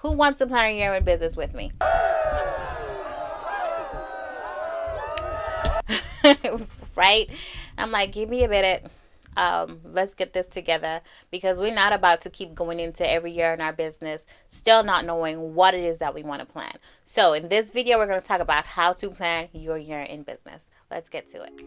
Who wants to plan a year in business with me? Right? I'm like, give me a minute. Let's get this together, because we're not about to keep going into every year in our business still not knowing what it is that we want to plan. So in this video, we're going to talk about how to plan your year in business. Let's get to it.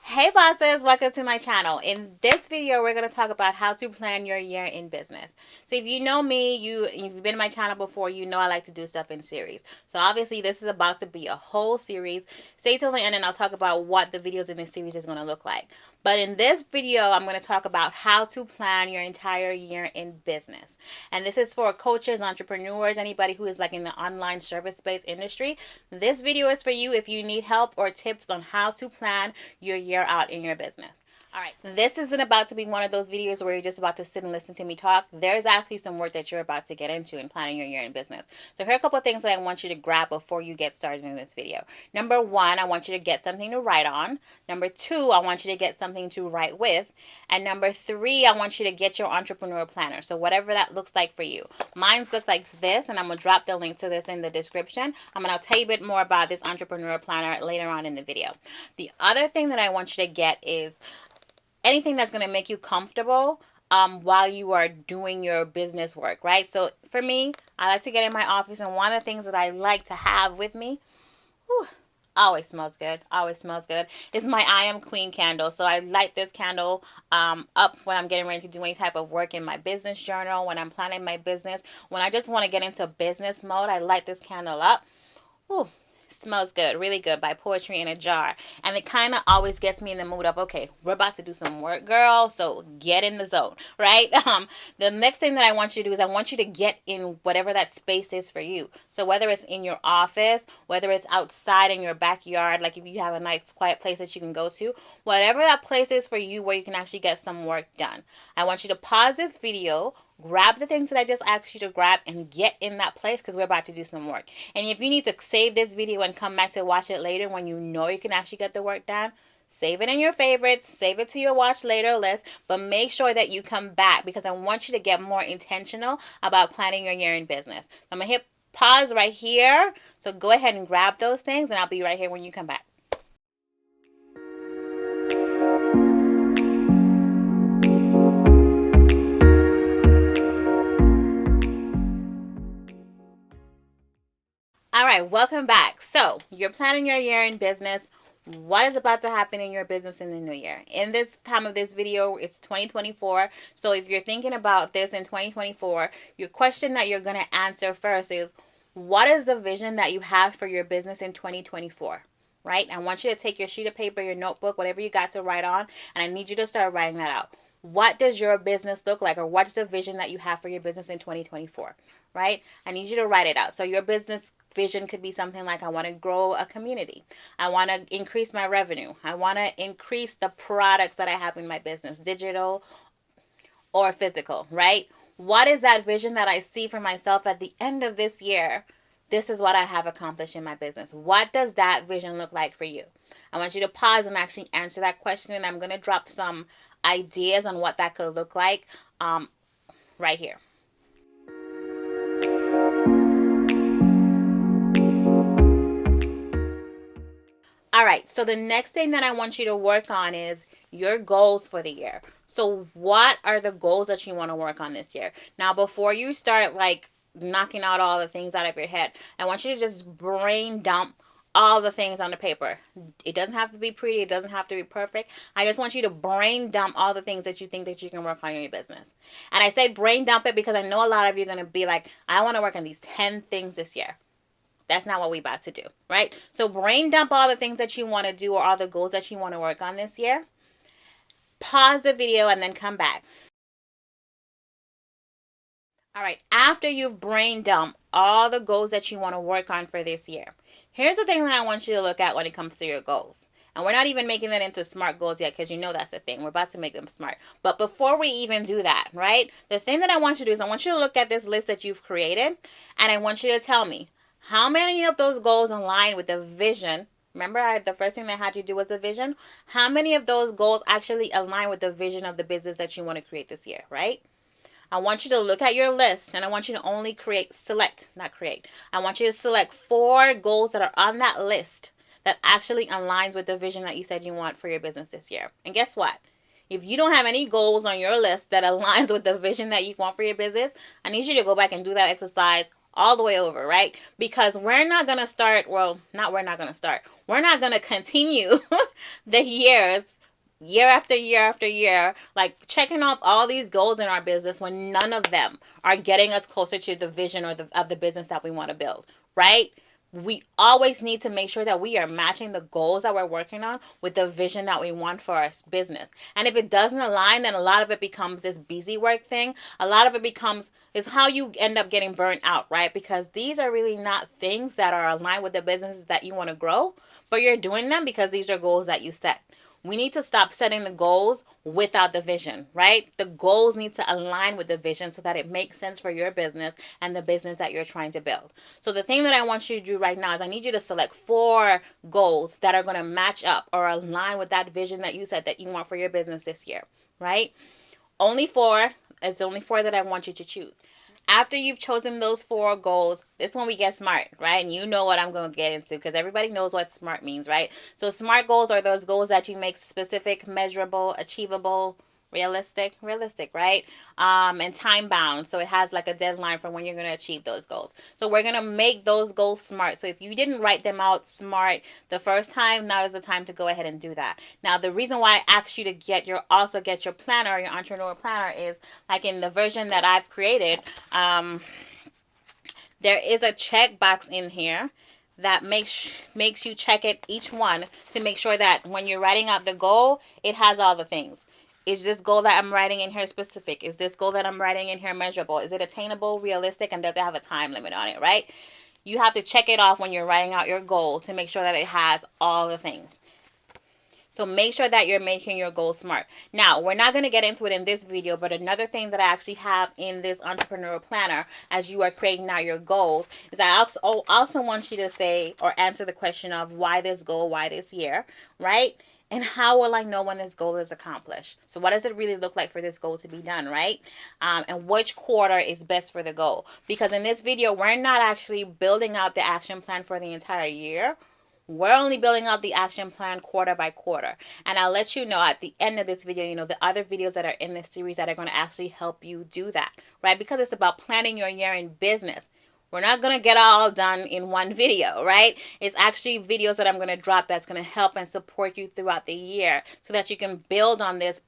Hey bosses, welcome to my channel. In this video, we're going to talk about how to plan your year in business. So if you know me, if you've been to my channel before, you know I like to do stuff in series. So obviously this is about to be a whole series. Stay till the end and I'll talk about what the videos in this series is going to look like. But in this video, I'm going to talk about how to plan your entire year in business. And this is for coaches, entrepreneurs, anybody who is like in the online service-based industry. This video is for you if you need help or tips on how to plan your year out in your business. All right, this isn't about to be one of those videos where you're just about to sit and listen to me talk. There's actually some work that you're about to get into in planning your year in business. So here are a couple of things that I want you to grab before you get started in this video. Number one, I want you to get something to write on. Number two, I want you to get something to write with. And number three, I want you to get your entrepreneur planner. So whatever that looks like for you. Mine looks like this, and I'm going to drop the link to this in the description. I'm going to tell you a bit more about this entrepreneur planner later on in the video. The other thing that I want you to get is anything that's going to make you comfortable while you are doing your business work, right? So for me, I like to get in my office, and one of the things that I like to have with me, always smells good, is my I Am Queen candle. So I light this candle up when I'm getting ready to do any type of work in my business journal, when I'm planning my business, when I just want to get into business mode, I light this candle up. Ooh, smells good, really good, by Poetry in a Jar. And it kind of always gets me in the mood of, okay, we're about to do some work, girl, so get in the zone, right? The next thing that I want you to do is I want you to get in whatever that space is for you. So whether it's in your office, whether it's outside in your backyard, like if you have a nice quiet place that you can go to, whatever that place is for you where you can actually get some work done. I want you to pause this video, grab the things that I just asked you to grab, and get in that place, because we're about to do some work. And if you need to save this video and come back to watch it later when you know you can actually get the work done, save it in your favorites, save it to your watch later list, but make sure that you come back, because I want you to get more intentional about planning your year in business. I'm going to hit pause right here. So go ahead and grab those things, and I'll be right here when you come back. All right, welcome back. So you're planning your year in business. What is about to happen in your business in the new year? In this time of this video, it's 2024. So if you're thinking about this in 2024, your question that you're going to answer first is, what is the vision that you have for your business in 2024? Right? I want you to take your sheet of paper, your notebook, whatever you got to write on, and I need you to start writing that out. What does your business look like, or what's the vision that you have for your business in 2024? Right? I need you to write it out. So your business vision could be something like, I want to grow a community. I want to increase my revenue. I want to increase the products that I have in my business, digital or physical, right? What is that vision that I see for myself at the end of this year? This is what I have accomplished in my business. What does that vision look like for you? I want you to pause and actually answer that question, and I'm going to drop some ideas on what that could look like right here. All right, so the next thing that I want you to work on is your goals for the year. So what are the goals that you want to work on this year? Now, before you start like knocking out all the things out of your head, I want you to just brain dump all the things on the paper. It doesn't have to be pretty. It doesn't have to be perfect. I just want you to brain dump all the things that you think that you can work on in your business. And I say brain dump it because I know a lot of you are going to be like, I want to work on these 10 things this year. That's not what we're about to do, right? So brain dump all the things that you want to do, or all the goals that you want to work on this year. Pause the video and then come back. All right, after you've brain dumped all the goals that you want to work on for this year, here's the thing that I want you to look at when it comes to your goals. And we're not even making that into SMART goals yet, because you know that's the thing. We're about to make them SMART. But before we even do that, right, the thing that I want you to do is I want you to look at this list that you've created, and I want you to tell me how many of those goals align with the vision. Remember, the first thing that I had you do was the vision. How many of those goals actually align with the vision of the business that you want to create this year, right? I want you to look at your list, and I want you to only I want you to select 4 goals that are on that list that actually aligns with the vision that you said you want for your business this year. And guess what? If you don't have any goals on your list that aligns with the vision that you want for your business, I need you to go back and do that exercise all the way over, right? Because we're not going to start, well, not we're not going to start. We're not going to continue the year after year after year, like checking off all these goals in our business when none of them are getting us closer to the vision or of the business that we want to build, right? We always need to make sure that we are matching the goals that we're working on with the vision that we want for our business. And if it doesn't align, then a lot of it becomes this busy work thing. A lot of it becomes is how you end up getting burnt out, right? Because these are really not things that are aligned with the businesses that you want to grow, but you're doing them because these are goals that you set. We need to stop setting the goals without the vision, right? The goals need to align with the vision so that it makes sense for your business and the business that you're trying to build. So the thing that I want you to do right now is I need you to select 4 goals that are going to match up or align with that vision that you said that you want for your business this year, right? Only 4. It's only 4 that I want you to choose. After you've chosen those 4 goals, this one we get SMART, right? And you know what I'm going to get into because everybody knows what SMART means, right? So SMART goals are those goals that you make specific, measurable, achievable, realistic, right? And time bound. So it has like a deadline for when you're going to achieve those goals. So we're going to make those goals SMART. So if you didn't write them out SMART the first time, now is the time to go ahead and do that. Now, the reason why I asked you to get your planner, your entrepreneur planner, is like in the version that I've created, there is a check box in here that makes you check it each one to make sure that when you're writing out the goal, it has all the things. Is this goal that I'm writing in here specific? Is this goal that I'm writing in here measurable? Is it attainable, realistic, and does it have a time limit on it, right? You have to check it off when you're writing out your goal to make sure that it has all the things. So make sure that you're making your goals SMART. Now, we're not going to get into it in this video, but another thing that I actually have in this entrepreneurial planner as you are creating out your goals is I also want you to say or answer the question of why this goal, why this year, right? And how will I know when this goal is accomplished? So what does it really look like for this goal to be done, right? And which quarter is best for the goal? Because in this video, we're not actually building out the action plan for the entire year. We're only building out the action plan quarter by quarter. And I'll let you know at the end of this video, the other videos that are in this series that are going to actually help you do that, right? Because it's about planning your year in business. We're not going to get all done in one video, right? It's actually videos that I'm going to drop that's going to help and support you throughout the year so that you can build on this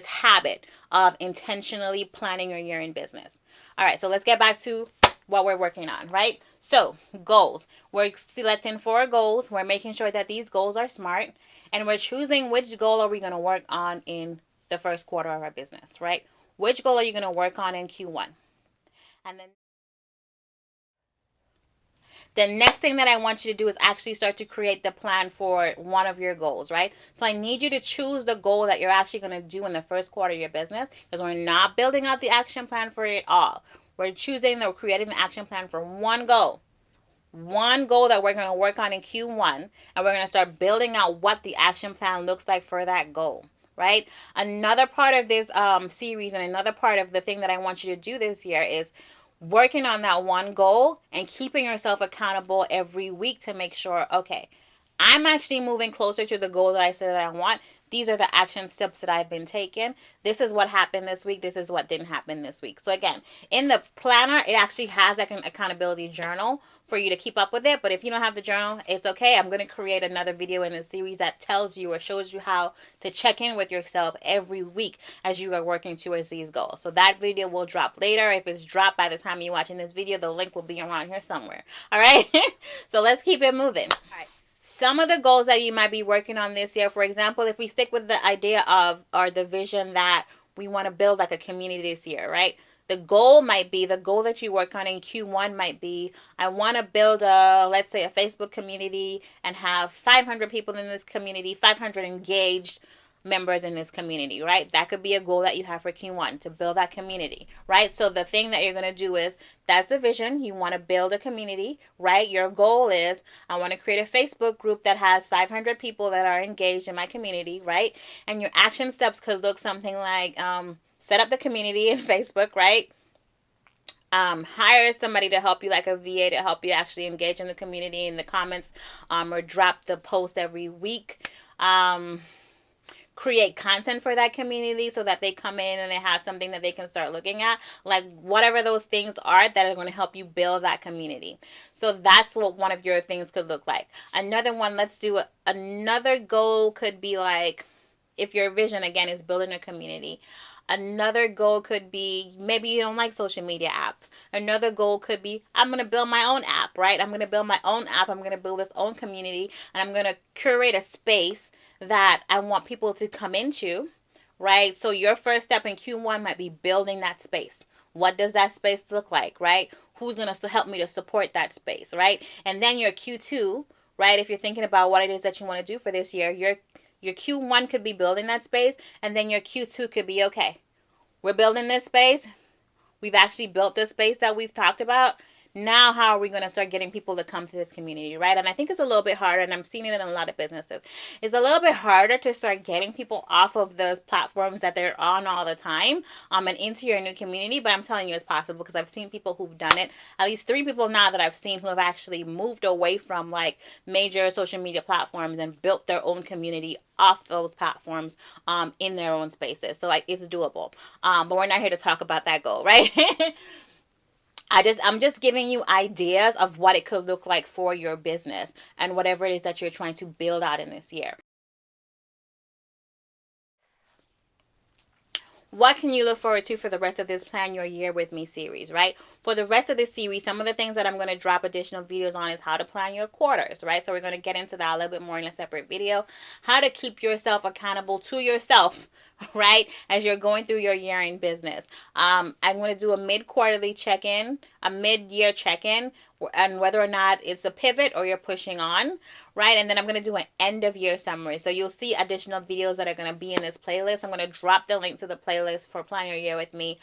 habit of intentionally planning your year in business. All right, so let's get back to what we're working on, right? So goals, we're selecting 4 goals. We're making sure that these goals are SMART, and we're choosing which goal are we going to work on in the first quarter of our business, right? Which goal are you going to work on in Q1? And then the next thing that I want you to do is actually start to create the plan for one of your goals, right? So I need you to choose the goal that you're actually going to do in the first quarter of your business, because we're not building out the action plan for it all. We're creating the action plan for one goal that we're going to work on in Q1, and we're going to start building out what the action plan looks like for that goal, right? Another part of this series and another part of the thing that I want you to do this year is working on that one goal and keeping yourself accountable every week to make sure, okay, I'm actually moving closer to the goal that I said that I want. These are the action steps that I've been taking. This is what happened this week. This is what didn't happen this week. So again, in the planner, it actually has like an accountability journal for you to keep up with it. But if you don't have the journal, it's okay. I'm going to create another video in the series that tells you or shows you how to check in with yourself every week as you are working towards these goals. So that video will drop later. If it's dropped by the time you're watching this video, the link will be around here somewhere. All right. So let's keep it moving. All right. Some of the goals that you might be working on this year, for example, if we stick with the idea of or the vision that we want to build like a community this year, right? The goal that you work on in Q1 might be, I want to build let's say a Facebook community and have 500 people in this community, 500 engaged members in this community, right? That could be a goal that you have for Q1, to build that community, right? So the thing that you're going to do is, that's a vision. You want to build a community, right? Your goal is, I want to create a Facebook group that has 500 people that are engaged in my community, right? And your action steps could look something like, set up the community in Facebook, right? Hire somebody to help you, like a VA, to help you actually engage in the community in the comments, or drop the post every week. Create content for that community so that they come in and they have something that they can start looking at, like whatever those things are that are going to help you build that community. So that's what one of your things could look like. Another one, let's do another goal could be like, if your vision again is building a community, another goal could be, maybe you don't like social media apps. Another goal could be, I'm going to build my own app, right? I'm going to build my own app. I'm going to build this own community, and I'm going to curate a space that I want people to come into, right? So your first step in Q1 might be building that space. What does that space look like, right? Who's going to help me to support that space, right? And then your Q2, right? If you're thinking about what it is that you want to do for this year, your Q1 could be building that space, and then your Q2 could be, okay, we're building this space. We've actually built this space that we've talked about. Now, how are we going to start getting people to come to this community, right? And I think it's a little bit harder, and I'm seeing it in a lot of businesses. It's a little bit harder to start getting people off of those platforms that they're on all the time, and into your new community. But I'm telling you, it's possible, because I've seen people who've done it. At least 3 people now that I've seen who have actually moved away from like major social media platforms and built their own community off those platforms, in their own spaces. So like, it's doable. But we're not here to talk about that goal, right? I'm just giving you ideas of what it could look like for your business and whatever it is that you're trying to build out in this year. What can you look forward to for the rest of this Plan Your Year With Me series, right? For the rest of this series, some of the things that I'm going to drop additional videos on is how to plan your quarters, right? So we're going to get into that a little bit more in a separate video. How to keep yourself accountable to yourself, right, as you're going through your year in business. I'm going to do a mid-quarterly check-in, a mid-year check-in, and whether or not it's a pivot or you're pushing on, right? And then I'm going to do an end-of-year summary. So you'll see additional videos that are going to be in this playlist. I'm going to drop the link to the playlist for Plan Your Year With Me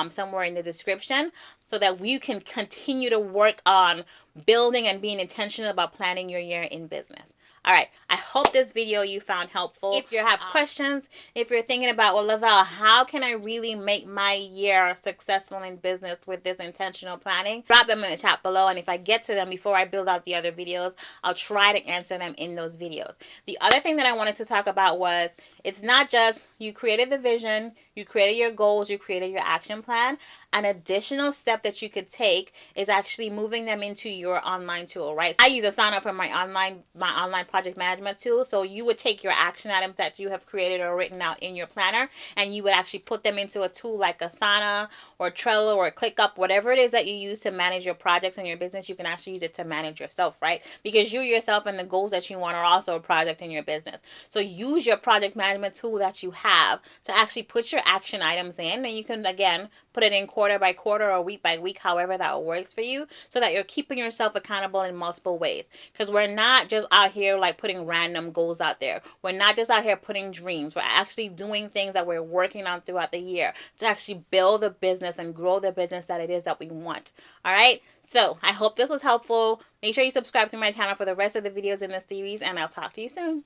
somewhere in the description, so that you can continue to work on building and being intentional about planning your year in business. All right, I hope this video you found helpful. If you have questions, if you're thinking about, well, Lavelle, how can I really make my year successful in business with this intentional planning? Drop them in the chat below, and if I get to them before I build out the other videos, I'll try to answer them in those videos. The other thing that I wanted to talk about was, it's not just you created the vision, you created your goals, you created your action plan. An additional step that you could take is actually moving them into your online tool, right? I use Asana for my online project management tool. So you would take your action items that you have created or written out in your planner, and you would actually put them into a tool like Asana or Trello or ClickUp, whatever it is that you use to manage your projects in your business. You can actually use it to manage yourself, right? Because you yourself and the goals that you want are also a project in your business. So use your project management tool that you have to actually put your action items in, and you can again put it in quarter by quarter or week by week, however that works for you, so that you're keeping yourself accountable in multiple ways. Because we're not just out here like putting random goals out there. We're not just out here putting dreams. We're actually doing things that we're working on throughout the year to actually build a business and grow the business that it is that we want. All right? So I hope this was helpful. Make sure you subscribe to my channel for the rest of the videos in this series, and I'll talk to you soon.